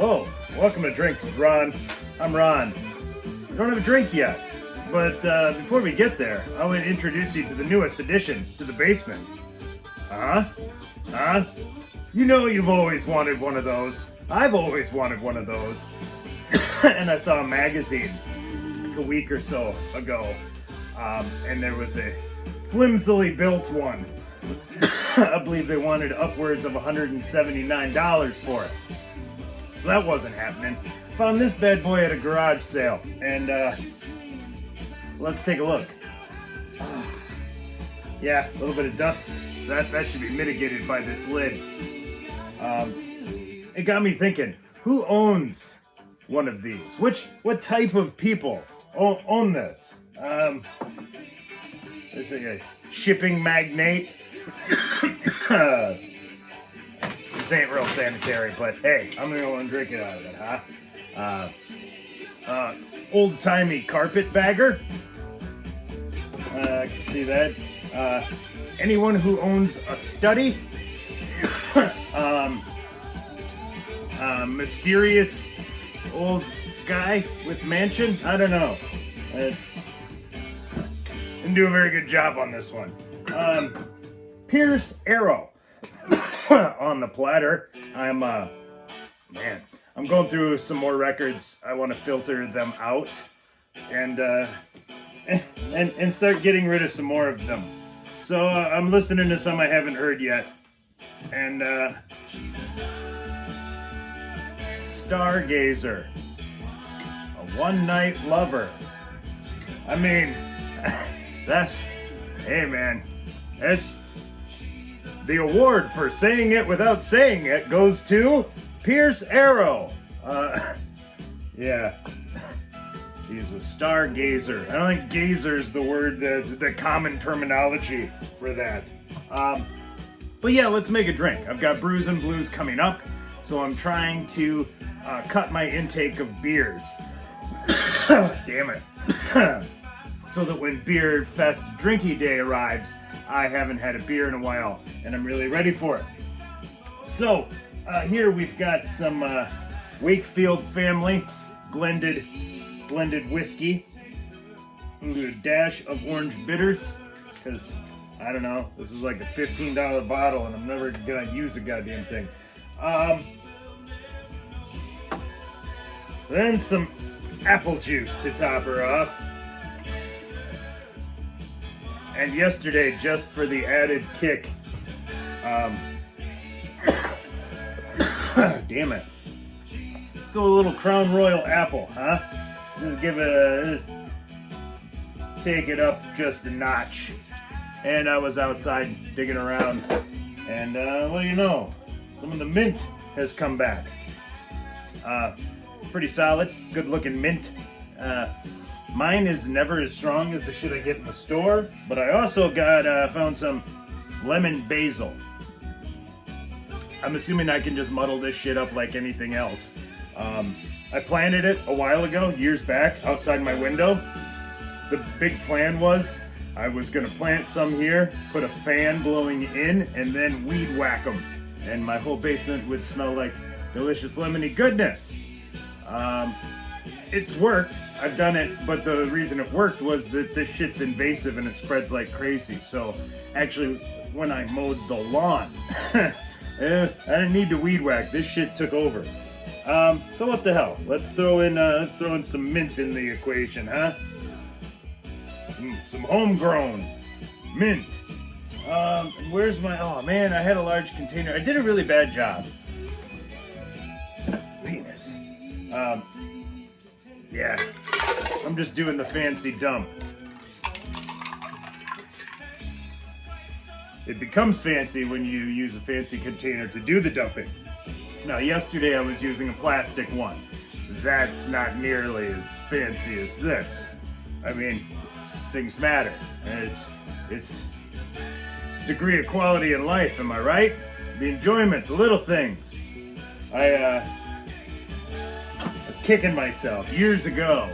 Hello, welcome to Drinks with Ron. I'm Ron. I don't have a drink yet, but before we get there, I want to introduce you to the newest addition to the basement. Huh? You know you've always wanted one of those. I've always wanted one of those. And I saw a magazine like a week or so ago, and there was a flimsily built one. I believe they wanted upwards of $179 for it. So that wasn't happening. Found this bad boy at a garage sale, and let's take a look. Yeah, a little bit of dust. That should be mitigated by this lid. It got me thinking, who owns one of these? What type of people own this? Is it a shipping magnate? This ain't real sanitary, but hey, I'm gonna go and drink it out of it, huh? Old-timey carpetbagger. I can see that. Anyone who owns a study. Mysterious old guy with mansion. I don't know. Didn't do a very good job on this one. Pierce Arrow on the platter. I'm going through some more records. I want to filter them out and start getting rid of some more of them. So I'm listening to some I haven't heard yet. And Stargazer, a one-night lover. I mean, hey man, that's the award for saying it without saying it goes to Pierce Arrow. Yeah. He's a stargazer. I don't think gazer is the word, the common terminology for that. But yeah, let's make a drink. I've got Brews and Blues coming up, so I'm trying to cut my intake of beers. Damn it. So that when Beer Fest Drinky Day arrives, I haven't had a beer in a while, and I'm really ready for it. So, here we've got some Wakefield Family blended whiskey. I'm gonna do a dash of orange bitters, because, I don't know, this is like a $15 bottle, and I'm never gonna use the goddamn thing. Then some apple juice to top her off. And yesterday, just for the added kick, damn it. Let's go a little Crown Royal apple, huh? Just take it up just a notch. And I was outside digging around, and what do you know? Some of the mint has come back. Pretty solid, good looking mint. Mine is never as strong as the shit I get in the store, but I also found some lemon basil. I'm assuming I can just muddle this shit up like anything else. I planted it a while ago, years back, outside my window. The big plan was I was gonna plant some here, put a fan blowing in, and then weed whack them. And my whole basement would smell like delicious lemony goodness. It's worked. I've done it, but the reason it worked was that this shit's invasive and it spreads like crazy. So actually, when I mowed the lawn, I didn't need to weed whack. This shit took over. So what the hell? Let's throw in some mint in the equation, huh? Some homegrown mint. Where's my? Oh man, I had a large container. I did a really bad job. Penis. Yeah, I'm just doing the fancy dump. It becomes fancy when you use a fancy container to do the dumping. Now, yesterday I was using a plastic one. That's not nearly as fancy as this. I mean, things matter. And it's degree of quality in life, am I right? The enjoyment, the little things. I was kicking myself years ago.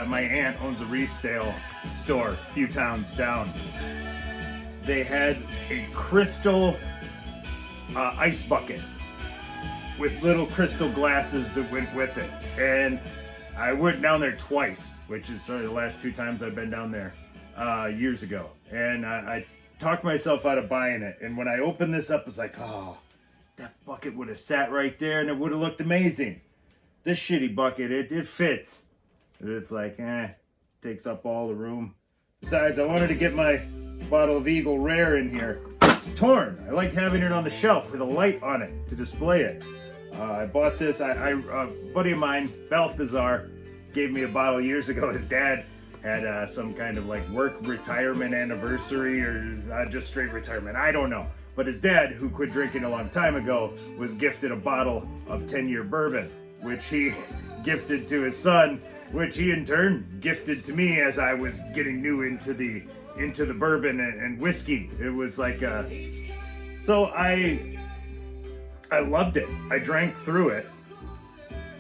My aunt owns a resale store a few towns down. They had a crystal ice bucket. with little crystal glasses that went with it. And I went down there twice, which is the last 2 times I've been down there years ago. And I talked myself out of buying it. And when I opened this up, I was like, oh, that bucket would have sat right there and it would have looked amazing. This shitty bucket, it fits. And it's like, takes up all the room. Besides, I wanted to get my bottle of Eagle Rare in here. It's torn. I like having it on the shelf with a light on it to display it. I bought this. A buddy of mine, Balthazar, gave me a bottle years ago. His dad had some kind of like work retirement anniversary or just straight retirement. I don't know. But his dad, who quit drinking a long time ago, was gifted a bottle of 10-year bourbon, which he gifted to his son, which he in turn gifted to me as I was getting new into the bourbon and whiskey. It was like so I loved it. I drank through it,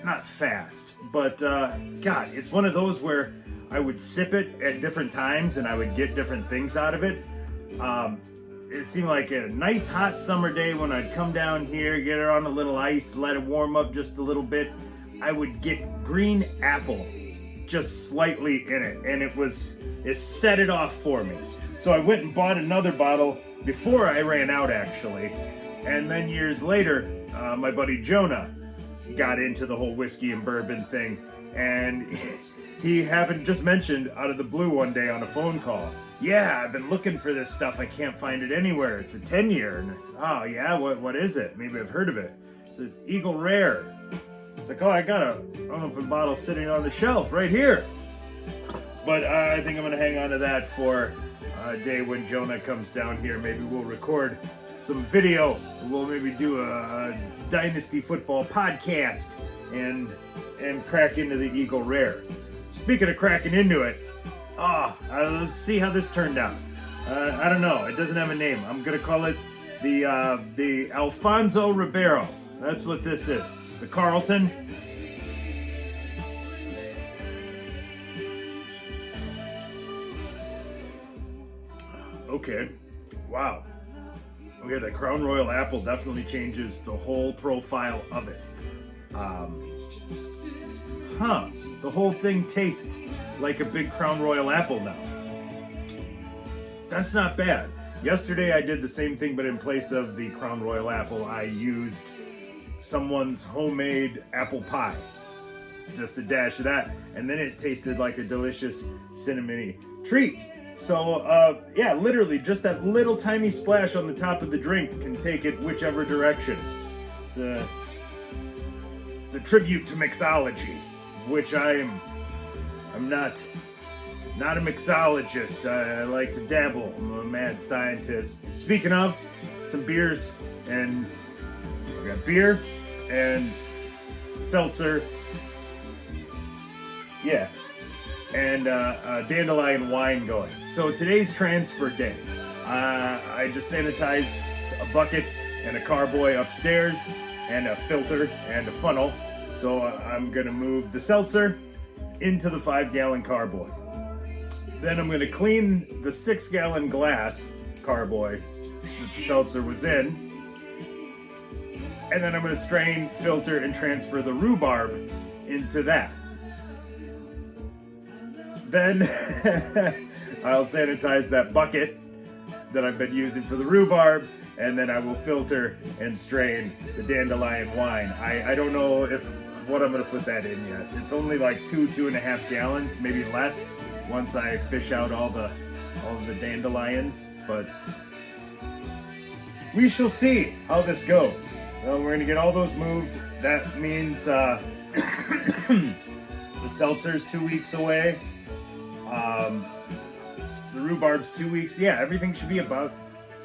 not fast, but God, it's one of those where I would sip it at different times and I would get different things out of it. It seemed like a nice hot summer day when I'd come down here, get it on a little ice, let it warm up just a little bit. I would get green apple just slightly in it, and it set it off for me. So I went and bought another bottle before I ran out, actually. And then years later, my buddy Jonah got into the whole whiskey and bourbon thing, and he happened just mentioned out of the blue one day on a phone call, yeah, I've been looking for this stuff. I can't find it anywhere. It's a 10-year. And I said, oh yeah, what is it? Maybe I've heard of it. It says Eagle Rare. It's like, oh, I got a unopened bottle sitting on the shelf right here. But I think I'm going to hang on to that for a day when Jonah comes down here. Maybe we'll record some video. We'll maybe do a Dynasty Football podcast and crack into the Eagle Rare. Speaking of cracking into it, let's see how this turned out. I don't know. It doesn't have a name. I'm going to call it the Alfonso Ribeiro. That's what this is. The Carlton. Okay. Wow. Okay, the Crown Royal apple definitely changes the whole profile of it. The whole thing tastes like a big Crown Royal apple now. That's not bad. Yesterday I did the same thing, but in place of the Crown Royal apple, I used someone's homemade apple pie. Just a dash of that. And then it tasted like a delicious cinnamony treat. So, yeah, literally just that little tiny splash on the top of the drink can take it whichever direction. It's a tribute to mixology, which I'm not a mixologist. I like to dabble. I'm a mad scientist. Speaking of, some beers, and we got beer and seltzer. Yeah. And dandelion wine going. So today's transfer day. I just sanitized a bucket and a carboy upstairs and a filter and a funnel. So I'm gonna move the seltzer into the 5-gallon carboy. Then I'm gonna clean the 6-gallon glass carboy that the seltzer was in. And then I'm gonna strain, filter, and transfer the rhubarb into that. Then I'll sanitize that bucket that I've been using for the rhubarb, and then I will filter and strain the dandelion wine. I don't know what I'm gonna put that in yet. It's only like 2.5 gallons, maybe less, once I fish out all the dandelions, but we shall see how this goes. Well, we're gonna get all those moved. That means the seltzer's 2 weeks away. The rhubarb's 2 weeks. Yeah, everything should be about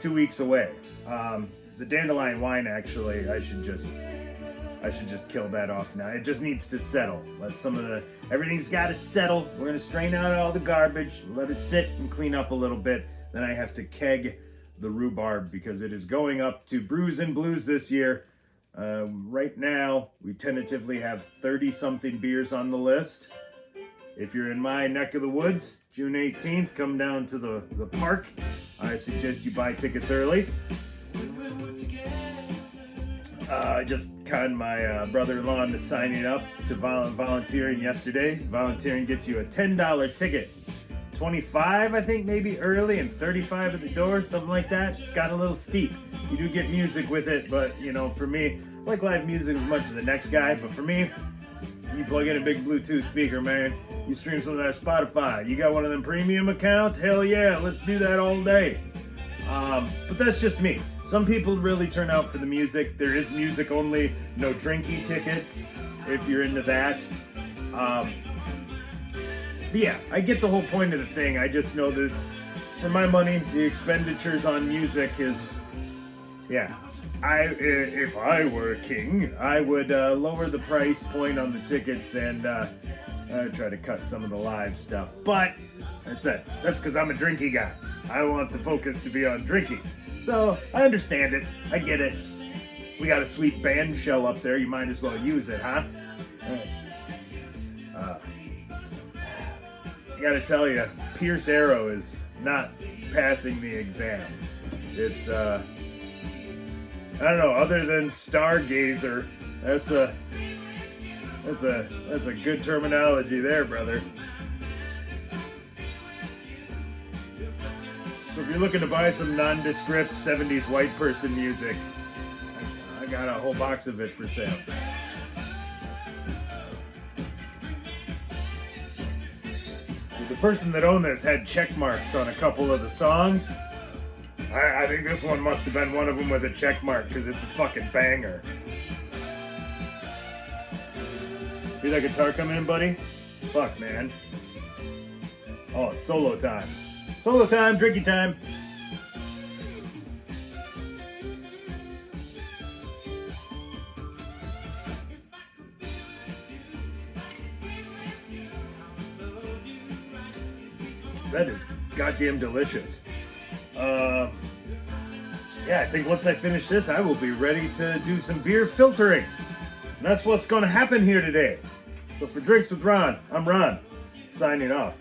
2 weeks away. The dandelion wine, actually, I should just kill that off now. It just needs to settle. Everything's got to settle. We're gonna strain out all the garbage, let it sit and clean up a little bit. Then I have to keg the rhubarb because it is going up to Brews and Blues this year. Right now, we tentatively have 30-something beers on the list. If you're in my neck of the woods, June 18th, come down to the park. I suggest you buy tickets early. I just conned my brother-in-law into signing up to volunteering yesterday. Volunteering gets you a $10 ticket. 25, I think, maybe early, and 35 at the door, something like that. It's got a little steep. You do get music with it, but, you know, for me, I like live music as much as the next guy, but for me, you plug in a big Bluetooth speaker, man. You stream some of that Spotify. You got one of them premium accounts? Hell yeah, let's do that all day. But that's just me. Some people really turn out for the music. There is music only, no drinky tickets, if you're into that. But yeah, I get the whole point of the thing. I just know that for my money, the expenditures on music is, yeah. If I were a king, I would lower the price point on the tickets and try to cut some of the live stuff. But I said that's because I'm a drinky guy. I want the focus to be on drinking. So I understand it. I get it. We got a sweet band shell up there. You might as well use it, huh? I gotta tell you, Pierce Arrow is not passing the exam. It's I don't know. Other than stargazer, that's a good terminology there, brother. So if you're looking to buy some nondescript 70s white person music, I got a whole box of it for sale. The person that owned this had check marks on a couple of the songs. I think this one must have been one of them with a check mark because it's a fucking banger. Hear that guitar come in, buddy? Fuck, man. Oh, it's solo time. Solo time, drinky time. That is goddamn delicious. Yeah, I think once I finish this, I will be ready to do some beer filtering. And that's what's going to happen here today. So for Drinks with Ron, I'm Ron, signing off.